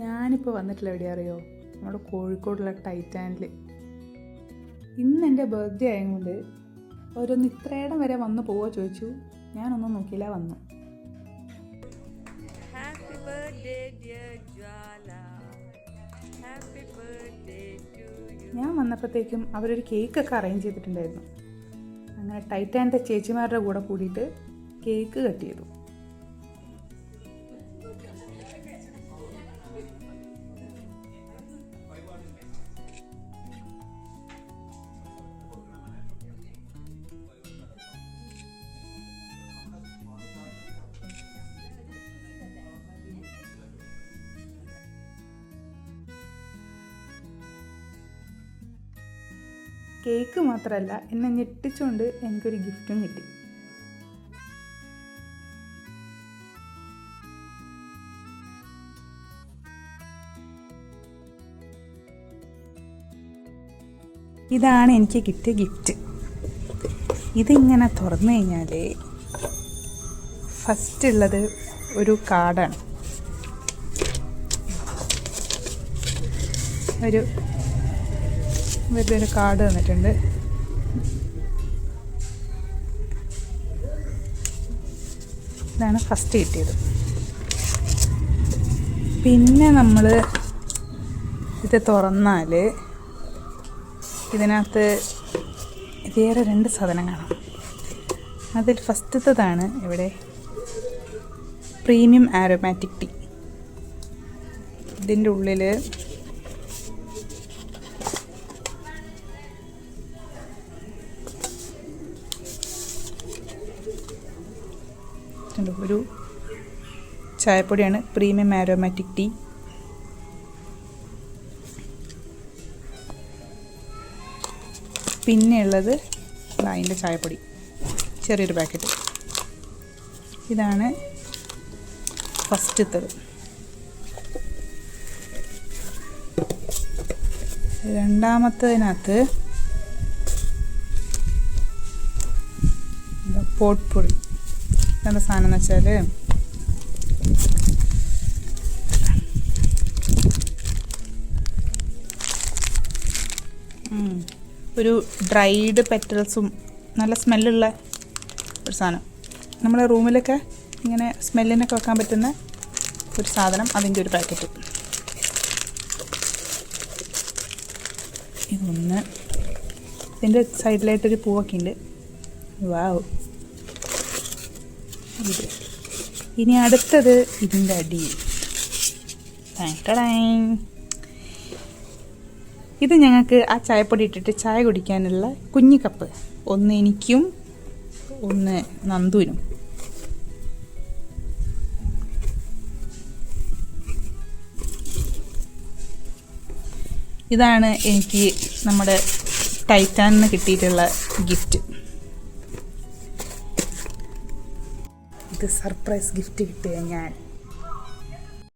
ഞാനിപ്പോൾ വന്നിട്ടില്ല, എവിടെ അറിയോ? നമ്മുടെ കോഴിക്കോടുള്ള ടൈറ്റാനിൽ. ഇന്ന് എൻ്റെ ബർത്ത്ഡേ ആയതുകൊണ്ട് ഓരോന്ന് ഇത്രയിടം വരെ വന്ന് പോവോ ചോദിച്ചു. ഞാനൊന്നും നോക്കിയില്ല, വന്നു. ഞാൻ വന്നപ്പോഴത്തേക്കും അവരൊരു കേക്കൊക്കെ അറേഞ്ച് ചെയ്തിട്ടുണ്ടായിരുന്നു. അങ്ങനെ ടൈറ്റാനിൻ്റെ ചേച്ചിമാരുടെ കൂടെ കൂടിയിട്ട് കേക്ക് കട്ട് ചെയ്തു. കേക്ക് മാത്രമല്ല, എന്നെ ഞെട്ടിച്ചുകൊണ്ട് എനിക്കൊരു ഗിഫ്റ്റും കിട്ടി. ഇതാണ് എനിക്ക് കിട്ടിയ ഗിഫ്റ്റ്. ഇതിങ്ങനെ തുറന്നു കഴിഞ്ഞാൽ ഫസ്റ്റ് ഉള്ളത് ഒരു കാർഡാണ്. വലിയൊരു കാർഡ് തന്നിട്ടുണ്ട്. ഇതാണ് ഫസ്റ്റ് കിട്ടിയത്. പിന്നെ നമ്മൾ ഇത് തുറന്നാൽ ഇതിനകത്ത് വേറെ 2 സാധനം കാണാം. അതിൽ ഫസ്റ്റത്തേതാണ് ഇവിടെ പ്രീമിയം ആരോമാറ്റിക് ടീ. ഇതിൻ്റെ ഉള്ളിൽ ഒരു ചായപ്പൊടിയാണ്, പ്രീമിയം ആരോമാറ്റിക് ടീ. പിന്നെയുള്ളത് അതിൻ്റെ ചായപ്പൊടി, ചെറിയൊരു പാക്കറ്റ്. ഇതാണ് ഫസ്റ്റത്തത്. രണ്ടാമത്തതിനകത്ത് പോട്ട്പൊടി. എന്താ സാധനം എന്ന് വെച്ചാൽ ഒരു ഡ്രൈഡ് പെറ്റൽസും നല്ല സ്മെല്ലുള്ള ഒരു സാധനം. നമ്മുടെ റൂമിലൊക്കെ ഇങ്ങനെ സ്മെല്ലിനൊക്കെ വെക്കാൻ പറ്റുന്ന ഒരു സാധനം, അതിൻ്റെ ഒരു പാക്കറ്റ്. ഇതൊന്ന്. ഇതിൻ്റെ സൈഡിലായിട്ടൊരു പൂവൊക്കെ ഉണ്ട്. വാവ്. ഇത് ഇനി അടുത്തത് ഇതിൻ്റെ അടിയിൽ. ഇത് ഞങ്ങൾക്ക് ആ ചായപ്പൊടി ഇട്ടിട്ട് ചായ കുടിക്കാനുള്ള കുഞ്ഞു കപ്പ്. ഒന്ന് എനിക്കും ഒന്ന് നന്ദുവിനും. ഇതാണ് എനിക്ക് നമ്മുടെ ടൈറ്റാനിന് കിട്ടിയിട്ടുള്ള ഗിഫ്റ്റ്. ഇത് സർപ്രൈസ് ഗിഫ്റ്റ് കിട്ടിയ ഞാൻ